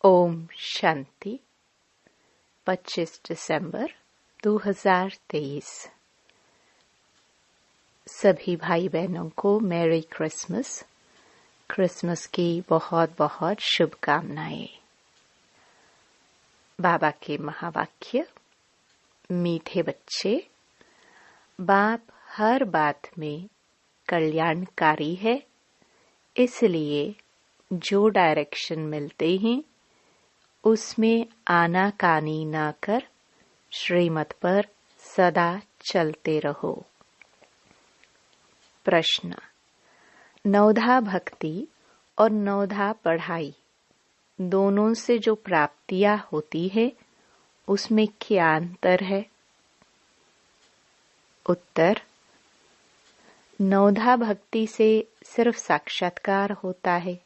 ओम शांति 25 दिसंबर 2023। सभी भाई बहनों को मैरी क्रिसमस। क्रिसमस की बहुत बहुत शुभकामनाएं। बाबा के महावाक्य। मीठे बच्चे, बाप हर बात में कल्याणकारी है, इसलिए जो डायरेक्शन मिलते हैं उसमें आनाकानी न कर श्रीमत पर सदा चलते रहो। प्रश्न। नवधा भक्ति और नवधा पढ़ाई दोनों से जो प्राप्तियां होती है उसमें क्या अंतर है? उत्तर। नवधा भक्ति से सिर्फ साक्षात्कार होता है।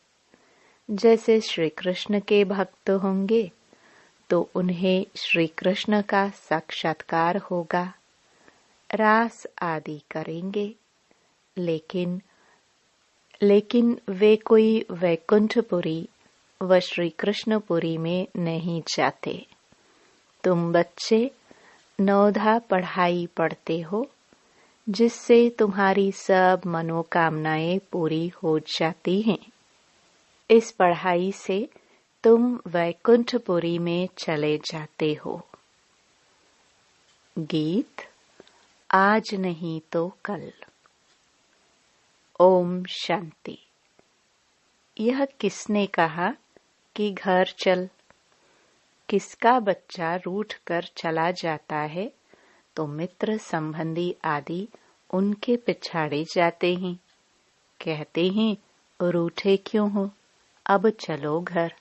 जैसे श्री कृष्ण के भक्त होंगे तो उन्हें श्री कृष्ण का साक्षात्कार होगा, रास आदि करेंगे, लेकिन वे कोई वैकुंठपुरी व श्री कृष्णपुरी में नहीं जाते। तुम बच्चे नवधा पढ़ाई पढ़ते हो, जिससे तुम्हारी सब मनोकामनाएं पूरी हो जाती हैं। इस पढ़ाई से तुम वैकुंठपुरी में चले जाते हो। गीत। आज नहीं तो कल। ओम शांति। यह किसने कहा कि घर चल? किसका बच्चा रूठ कर चला जाता है तो मित्र संबंधी आदि उनके पिछाड़े जाते हैं, कहते हैं रूठे क्यों हो, अब चलो घर।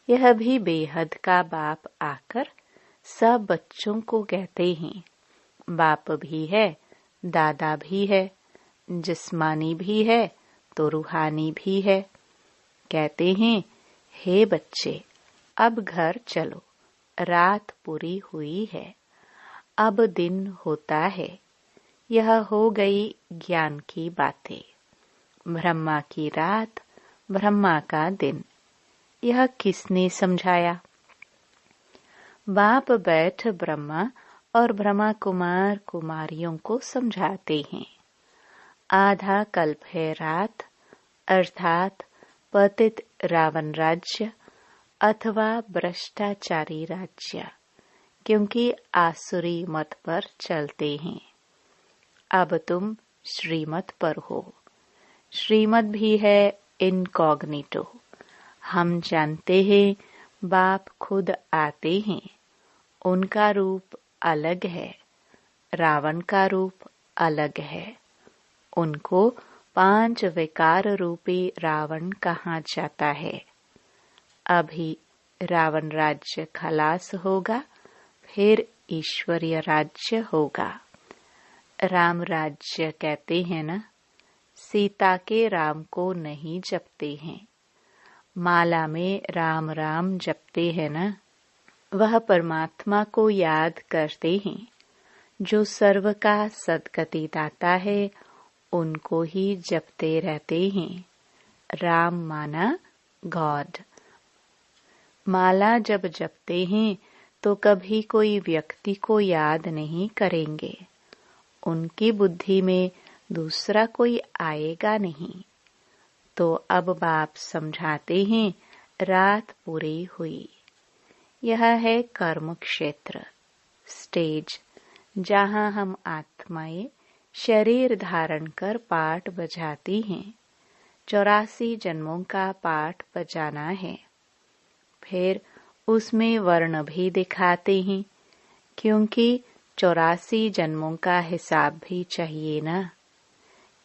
यह भी बेहद का बाप आकर सब बच्चों को कहते हैं, बाप भी है, दादा भी है, जिस्मानी भी है तो रूहानी भी है। कहते हैं, हे बच्चे अब घर चलो, रात पूरी हुई है, अब दिन होता है। यह हो गई ज्ञान की बातें। ब्रह्मा की रात, ब्रह्मा का दिन। यह किसने समझाया? बाप बैठ ब्रह्मा और ब्रह्मा कुमार कुमारियों को समझाते हैं। आधा कल्प है रात, अर्थात पतित रावण राज्य अथवा भ्रष्टाचारी राज्य, क्योंकि आसुरी मत पर चलते हैं। अब तुम श्रीमत पर हो। श्रीमत भी है इनकॉग्निटो। हम जानते हैं बाप खुद आते हैं, उनका रूप अलग है, रावण का रूप अलग है। उनको 5 विकार रूपी रावण कहा जाता है। अभी रावण राज्य खलास होगा, फिर ईश्वरीय राज्य होगा। राम राज्य कहते हैं ना, सीता के राम को नहीं जपते हैं। माला में राम राम जपते हैं ना, वह परमात्मा को याद करते हैं। जो सर्व का सद्गति दाता है उनको ही जपते रहते हैं। राम माना गॉड। माला जब जपते हैं तो कभी कोई व्यक्ति को याद नहीं करेंगे। उनकी बुद्धि में दूसरा कोई आएगा नहीं। तो अब बाप समझाते हैं, रात पूरी हुई। यह है कर्म क्षेत्र, स्टेज, जहाँ हम आत्माएं शरीर धारण कर पाठ बजाती हैं। 84 जन्मों का पाठ बजाना है। फिर उसमें वर्ण भी दिखाते हैं, क्योंकि 84 जन्मों का हिसाब भी चाहिए ना।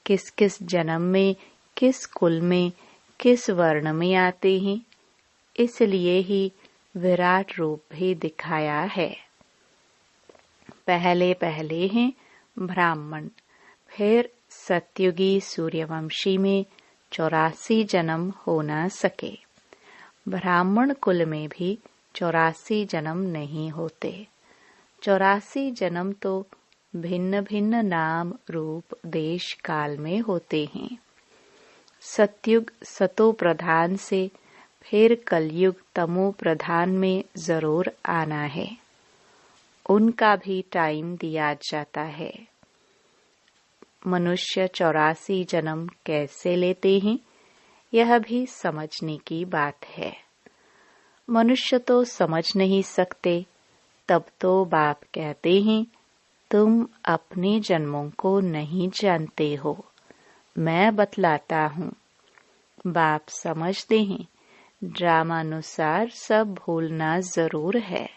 किस किस जन्म में, किस कुल में, किस वर्ण में आते हैं, इसलिए ही विराट रूप भी दिखाया है। पहले पहले हैं ब्राह्मण, फिर सत्युगी सूर्यवंशी में 84 जन्म हो न सके। ब्राह्मण कुल में भी 84 जन्म नहीं होते। 84 जन्म तो भिन्न भिन्न नाम रूप देश काल में होते हैं। सत्युग सतो प्रधान से फिर कलयुग तमो प्रधान में जरूर आना है। उनका भी टाइम दिया जाता है। मनुष्य 84 जन्म कैसे लेते हैं, यह भी समझने की बात है। मनुष्य तो समझ नहीं सकते, तब तो बाप कहते हैं तुम अपने जन्मों को नहीं जानते हो, मैं बतलाता हूँ। बाप समझते हैं ड्रामानुसार सब भूलना जरूर है।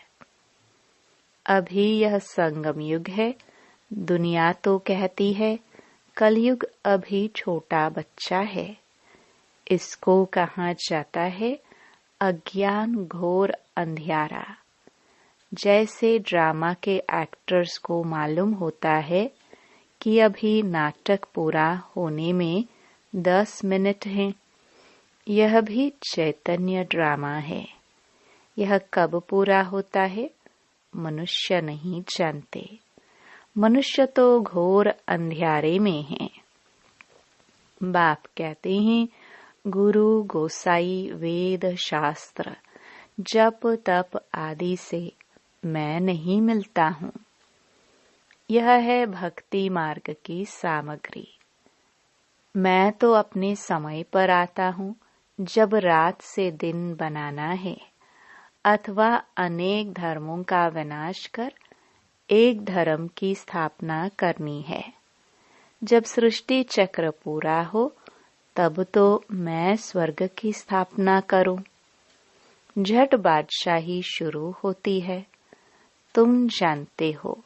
अभी यह संगम युग है। दुनिया तो कहती है कलयुग अभी छोटा बच्चा है। इसको कहा जाता है अज्ञान घोर अंधियारा। जैसे ड्रामा के एक्टर्स को मालूम होता है कि अभी नाटक पूरा होने में 10 मिनट हैं, यह भी चैतन्य ड्रामा है। यह कब पूरा होता है, मनुष्य नहीं जानते। मनुष्य तो घोर अंधियारे में है। बाप कहते हैं गुरु गोसाई वेद शास्त्र जप तप आदि से मैं नहीं मिलता हूँ। यह है भक्ति मार्ग की सामग्री। मैं तो अपने समय पर आता हूँ जब रात से दिन बनाना है, अथवा अनेक धर्मों का विनाश कर एक धर्म की स्थापना करनी है। जब सृष्टि चक्र पूरा हो तब तो मैं स्वर्ग की स्थापना करूं। झट बादशाही शुरू होती है। तुम जानते हो,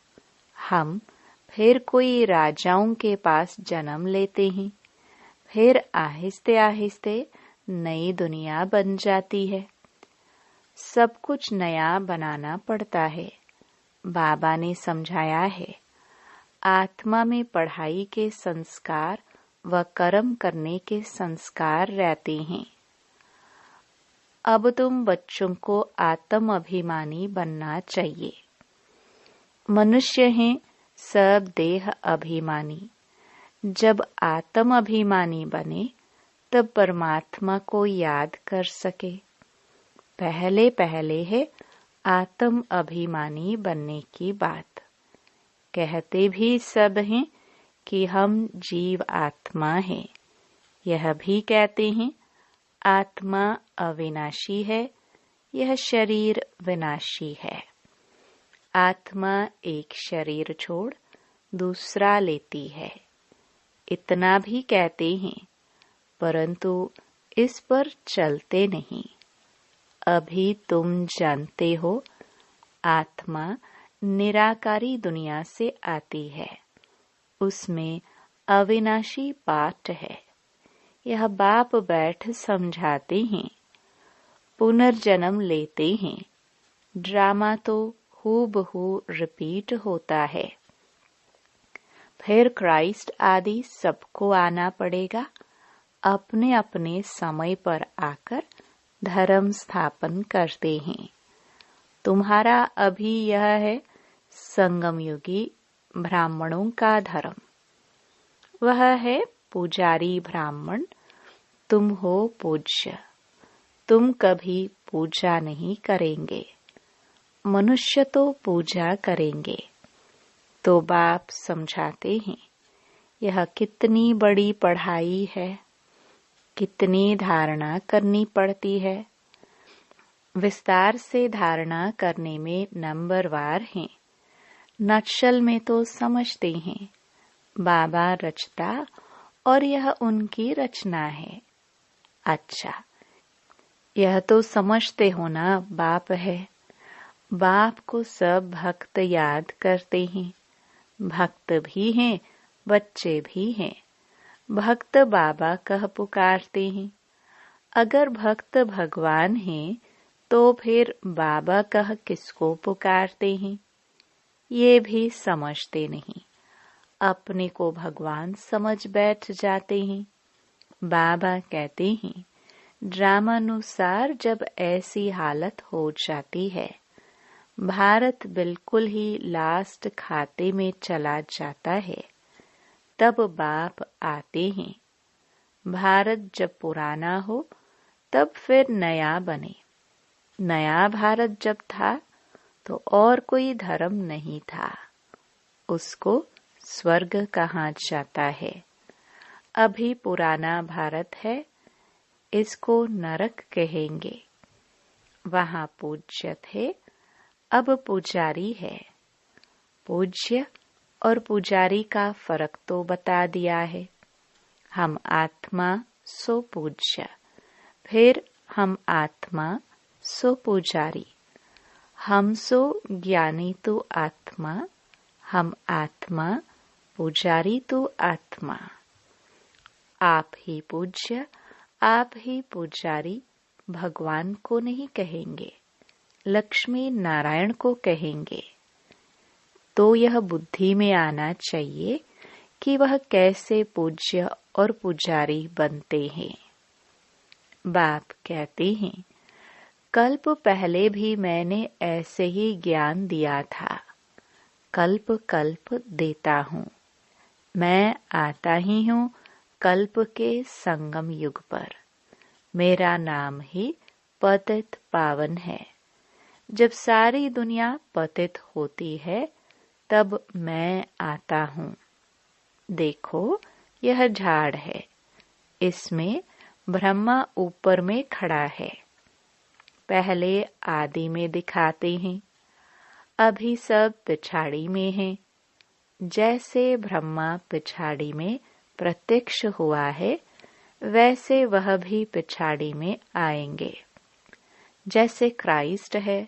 हम फिर कोई राजाओं के पास जन्म लेते हैं, फिर आहिस्ते आहिस्ते नई दुनिया बन जाती है। सब कुछ नया बनाना पड़ता है। बाबा ने समझाया है, आत्मा में पढ़ाई के संस्कार व कर्म करने के संस्कार रहते हैं। अब तुम बच्चों को आत्म अभिमानी बनना चाहिए। मनुष्य हैं सब देह अभिमानी। जब आत्म अभिमानी बने तब परमात्मा को याद कर सके। पहले पहले है आत्म अभिमानी बनने की बात। कहते भी सब हैं कि हम जीव आत्मा हैं। यह भी कहते हैं आत्मा अविनाशी है, यह शरीर विनाशी है। आत्मा एक शरीर छोड़ दूसरा लेती है, इतना भी कहते हैं, परंतु इस पर चलते नहीं। अभी तुम जानते हो आत्मा निराकारी दुनिया से आती है, उसमें अविनाशी पाठ है। यह बाप बैठ समझाते हैं। पुनर्जन्म लेते हैं। ड्रामा तो हूबहू रिपीट होता है। फिर क्राइस्ट आदि सबको आना पड़ेगा। अपने अपने समय पर आकर धर्म स्थापन करते हैं। तुम्हारा अभी यह है संगम युगी ब्राह्मणों का धर्म। वह है पुजारी ब्राह्मण। तुम हो पूज्य। तुम कभी पूजा नहीं करेंगे। मनुष्य तो पूजा करेंगे। तो बाप समझाते हैं यह कितनी बड़ी पढ़ाई है, कितनी धारणा करनी पड़ती है। विस्तार से धारणा करने में नंबरवार हैं। नक्शल में तो समझते हैं बाबा रचता और यह उनकी रचना है। अच्छा, यह तो समझते हो ना बाप है। बाप को सब भक्त याद करते हैं। भक्त भी हैं, बच्चे भी हैं। भक्त बाबा कह पुकारते हैं। अगर भक्त भगवान हैं तो फिर बाबा कह किसको पुकारते हैं? ये भी समझते नहीं। अपने को भगवान समझ बैठ जाते हैं। बाबा कहते हैं ड्रामानुसार जब ऐसी हालत हो जाती है, भारत बिल्कुल ही लास्ट खाते में चला जाता है, तब बाप आते हैं। भारत जब पुराना हो तब फिर नया बने। नया भारत जब था तो और कोई धर्म नहीं था, उसको स्वर्ग कहा जाता है। अभी पुराना भारत है, इसको नरक कहेंगे। वहां पूज्य थे, अब पुजारी है। पूज्य और पुजारी का फर्क तो बता दिया है। हम आत्मा सो पूज्य, फिर हम आत्मा सो पुजारी। हम सो ज्ञानी तो आत्मा, हम आत्मा पुजारी तो आत्मा। आप ही पूज्य, आप ही पुजारी भगवान को नहीं कहेंगे, लक्ष्मी नारायण को कहेंगे। तो यह बुद्धि में आना चाहिए कि वह कैसे पूज्य और पुजारी बनते हैं। बाप कहते हैं, कल्प पहले भी मैंने ऐसे ही ज्ञान दिया था, कल्प कल्प देता हूँ। मैं आता ही हूँ कल्प के संगम युग पर। मेरा नाम ही पतित पावन है। जब सारी दुनिया पतित होती है तब मैं आता हूँ। देखो, यह झाड़ है, इसमें ब्रह्मा ऊपर में खड़ा है। पहले आदि में दिखाते हैं, अभी सब पिछाड़ी में है। जैसे ब्रह्मा पिछाड़ी में प्रत्यक्ष हुआ है, वैसे वह भी पिछाड़ी में आएंगे। जैसे क्राइस्ट है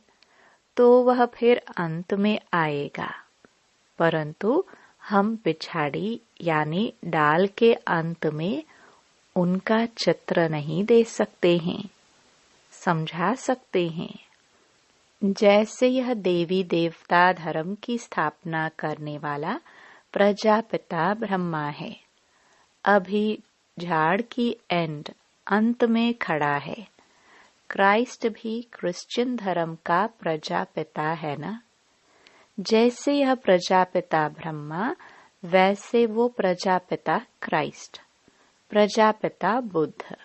तो वह फिर अंत में आएगा, परंतु हम पिछाड़ी यानी डाल के अंत में उनका चित्र नहीं दे सकते हैं, समझा सकते हैं। जैसे यह देवी देवता धर्म की स्थापना करने वाला प्रजापिता ब्रह्मा है, अभी झाड़ की अंत में खड़ा है। क्राइस्ट भी क्रिश्चियन धर्म का प्रजापिता है ना। जैसे यह प्रजापिता ब्रह्मा, वैसे वो प्रजापिता क्राइस्ट, प्रजापिता बुद्ध,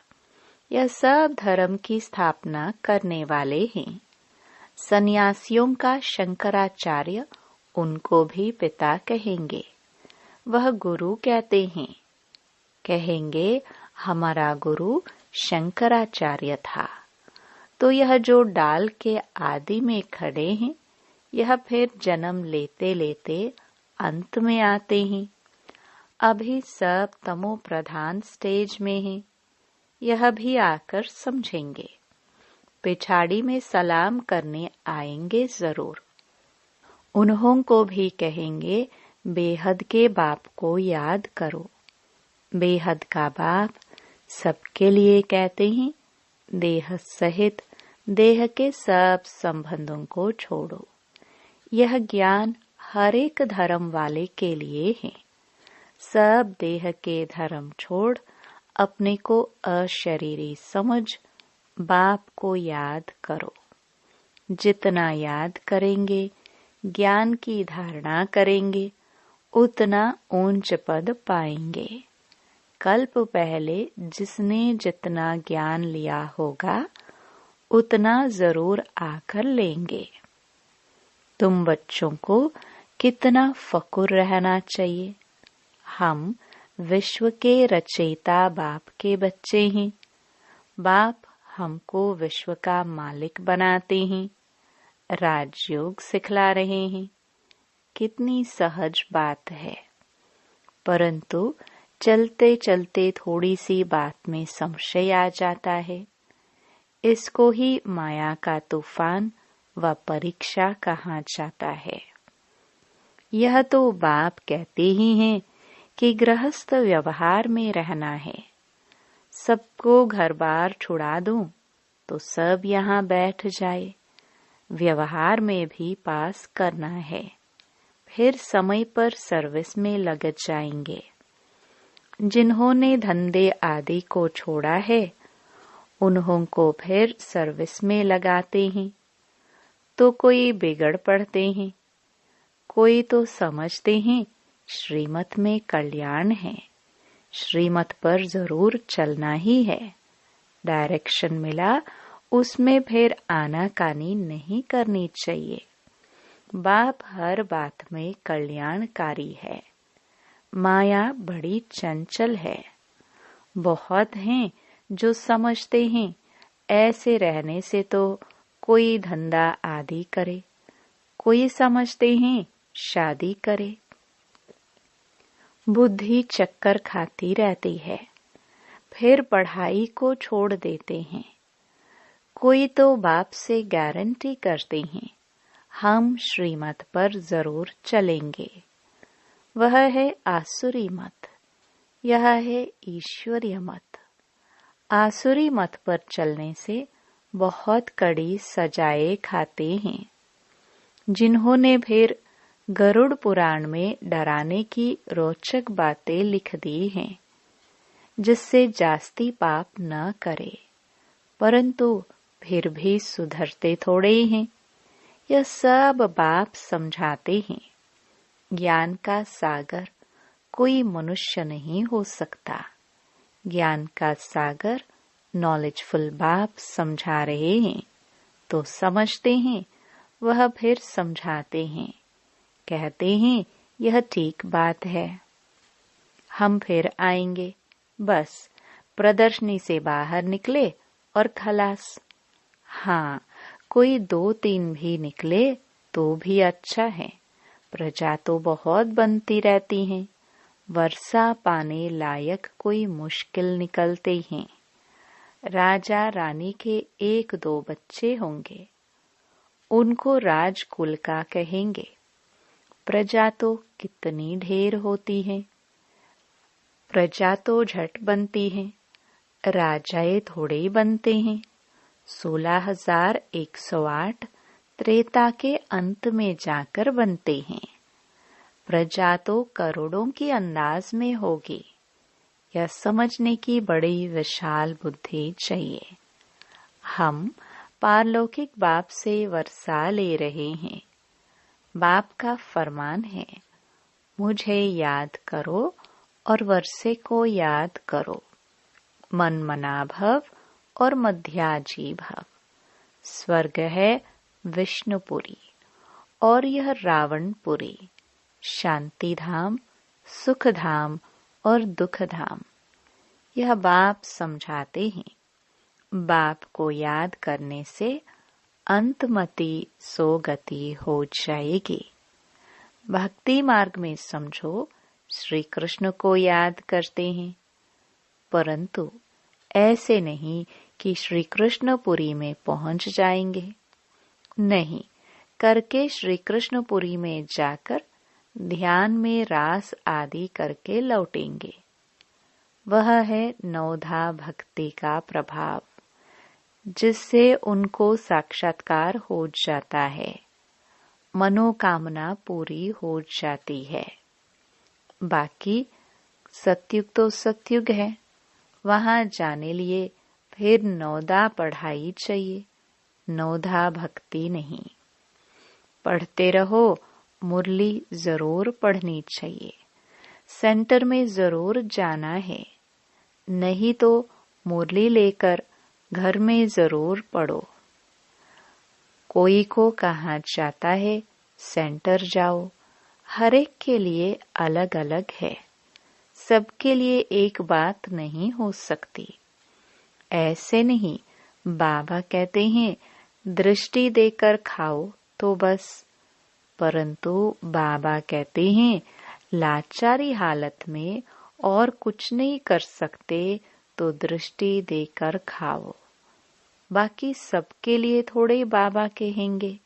यह सब धर्म की स्थापना करने वाले हैं। सन्यासियों का शंकराचार्य, उनको भी पिता कहेंगे। वह गुरु कहते हैं, कहेंगे हमारा गुरु शंकराचार्य था। तो यह जो डाल के आदि में खड़े हैं, यह फिर जन्म लेते लेते अंत में आते हैं। अभी सब तमो प्रधान स्टेज में हैं, यह भी आकर समझेंगे। पिछाड़ी में सलाम करने आएंगे जरूर। उन्हों को भी कहेंगे, बेहद के बाप को याद करो। बेहद का बाप सबके लिए कहते हैं, देह सहित देह के सब संबंधों को छोड़ो। यह ज्ञान हर एक धर्म वाले के लिए है। सब देह के धर्म छोड़ अपने को अशरीरी समझ बाप को याद करो। जितना याद करेंगे, ज्ञान की धारणा करेंगे, उतना ऊंच पद पाएंगे। कल्प पहले जिसने जितना ज्ञान लिया होगा, उतना जरूर आकर लेंगे। तुम बच्चों को कितना फकुर रहना चाहिए। हम विश्व के रचयिता बाप के बच्चे हैं। बाप हमको विश्व का मालिक बनाते हैं, राजयोग सिखला रहे हैं। कितनी सहज बात है, परंतु चलते चलते थोड़ी सी बात में संशय आ जाता है। इसको ही माया का तूफान व परीक्षा कहा जाता है। यह तो बाप कहते ही हैं कि गृहस्थ व्यवहार में रहना है। सबको घर बार छुड़ा दूं तो सब यहाँ बैठ जाए। व्यवहार में भी पास करना है, फिर समय पर सर्विस में लग जाएंगे। जिन्होंने धंधे आदि को छोड़ा है, उन्हों को फिर सर्विस में लगाते हैं। तो कोई बिगड़ पड़ते हैं, कोई तो समझते हैं श्रीमत में कल्याण है, श्रीमत पर जरूर चलना ही है। डायरेक्शन मिला उसमें फिर आनाकानी नहीं करनी चाहिए। बाप हर बात में कल्याणकारी है। माया बड़ी चंचल है। बहुत हैं जो समझते हैं ऐसे रहने से तो कोई धंधा आदि करे, कोई समझते हैं शादी करे। बुद्धि चक्कर खाती रहती है, फिर पढ़ाई को छोड़ देते हैं। कोई तो बाप से गारंटी करते हैं हम श्रीमत पर जरूर चलेंगे। वह है आसुरी मत, यह है ईश्वरीय मत। आसुरी मत पर चलने से बहुत कड़ी सजाएं खाते हैं। जिन्होंने फिर गरुड़ पुराण में डराने की रोचक बातें लिख दी हैं, जिससे जास्ती पाप न करे, परंतु फिर भी सुधरते थोड़े हैं। यह सब बाप समझाते हैं। ज्ञान का सागर कोई मनुष्य नहीं हो सकता। ज्ञान का सागर नॉलेजफुल बाप समझा रहे हैं तो समझते हैं, वह फिर समझाते हैं, कहते हैं यह ठीक बात है। हम फिर आएंगे, बस प्रदर्शनी से बाहर निकले और खलास। हाँ, कोई 2-3 भी निकले तो भी अच्छा है। प्रजा तो बहुत बनती रहती है। वर्षा पाने लायक कोई मुश्किल निकलते हैं। राजा रानी के 1-2 बच्चे होंगे, उनको राजकुल का कहेंगे। प्रजा तो कितनी ढेर होती है। प्रजा तो झट बनती है, राजाए थोड़े ही बनते हैं। 16,108 त्रेता के अंत में जाकर बनते हैं। प्रजा तो करोड़ों की अंदाज में होगी। यह समझने की बड़ी विशाल बुद्धि चाहिए। हम पारलौकिक बाप से वर्षा ले रहे हैं। बाप का फरमान है, मुझे याद करो और वर्षे को याद करो। मन मना भव और मध्याजी भव। स्वर्ग है विष्णुपुरी और यह रावणपुरी। शांति धाम, सुख धाम और दुख धाम। यह बाप समझाते हैं। बाप को याद करने से अंतमति सोगति हो जाएगी। भक्ति मार्ग में समझो श्री कृष्ण को याद करते हैं, परंतु ऐसे नहीं कि श्री कृष्णपुरी में पहुंच जाएंगे। नहीं, करके श्री कृष्णपुरी में जाकर ध्यान में रास आदि करके लौटेंगे। वह है नवधा भक्ति का प्रभाव, जिससे उनको साक्षात्कार हो जाता है, मनोकामना पूरी हो जाती है। बाकी सतयुग तो सतयुग है, वहां जाने लिए फिर नवधा पढ़ाई चाहिए, नवधा भक्ति नहीं। पढ़ते रहो, मुरली जरूर पढ़नी चाहिए। सेंटर में जरूर जाना है, नहीं तो मुरली लेकर घर में जरूर पढ़ो। कोई को कहा जाता है सेंटर जाओ, हर एक के लिए अलग अलग है। सबके लिए एक बात नहीं हो सकती। ऐसे नहीं, बाबा कहते हैं दृष्टि देकर खाओ तो बस, परंतु बाबा कहते हैं लाचारी हालत में और कुछ नहीं कर सकते तो दृष्टि देकर खाओ। बाकी सबके लिए थोड़े बाबा कहेंगे।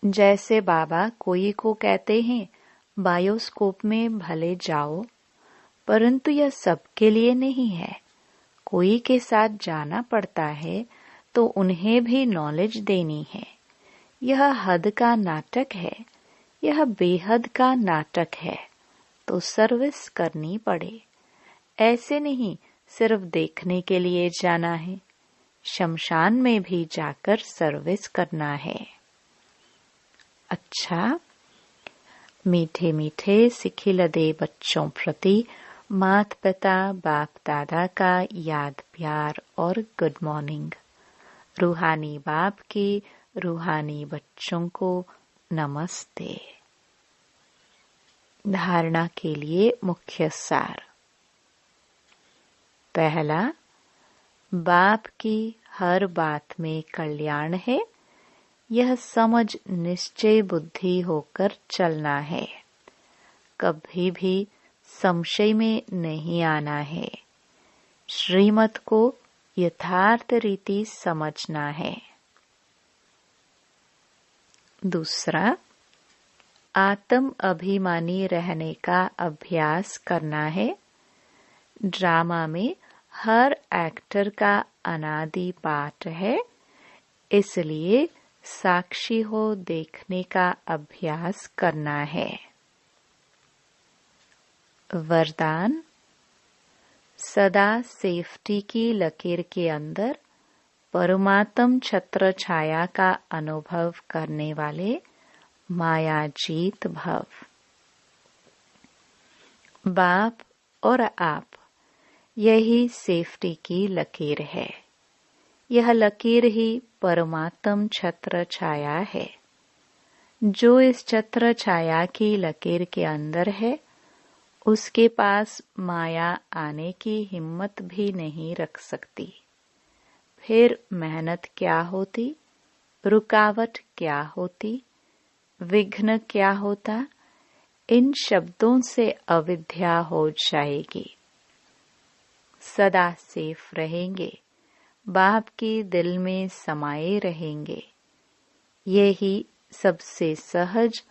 जैसे बाबा कोई को कहते हैं बायोस्कोप में भले जाओ, परंतु यह सबके लिए नहीं है। कोई के साथ जाना पड़ता है तो उन्हें भी नॉलेज देनी है। यह हद का नाटक है, यह बेहद का नाटक है, तो सर्विस करनी पड़े। ऐसे नहीं सिर्फ देखने के लिए जाना है, शमशान में भी जाकर सर्विस करना है। अच्छा, मीठे मीठे सिखिलदे बच्चों प्रति माता पिता बाप दादा का याद प्यार और गुड मॉर्निंग। रूहानी बाप के रूहानी बच्चों को नमस्ते। धारणा के लिए मुख्य सार। पहला, बाप की हर बात में कल्याण है, यह समझ निश्चय बुद्धि होकर चलना है। कभी भी संशय में नहीं आना है। श्रीमत को यथार्थ रीति समझना है। दूसरा, आत्म अभिमानी रहने का अभ्यास करना है। ड्रामा में हर एक्टर का अनादि पाठ है, इसलिए साक्षी हो देखने का अभ्यास करना है। वरदान, सदा सेफ्टी की लकीर के अंदर परमात्म छत्र छाया का अनुभव करने वाले मायाजीत भव। बाप और आप, यही सेफ्टी की लकीर है। यह लकीर ही परमात्म छत्र छाया है। जो इस छत्र छाया की लकीर के अंदर है, उसके पास माया आने की हिम्मत भी नहीं रख सकती। फिर मेहनत क्या होती, रुकावट क्या होती, विघ्न क्या होता, इन शब्दों से अविद्या हो जाएगी। सदा सेफ रहेंगे, बाप के दिल में समाये रहेंगे। यही सबसे सहज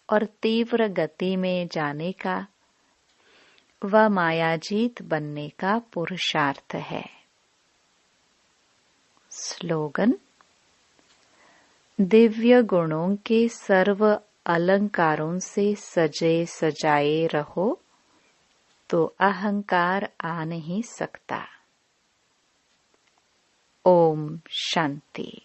और तीव्र गति में जाने का व मायाजीत बनने का पुरुषार्थ है। स्लोगन, दिव्य गुणों के सर्व अलंकारों से सजे सजाए रहो तो अहंकार आ नहीं सकता। ओम शांति।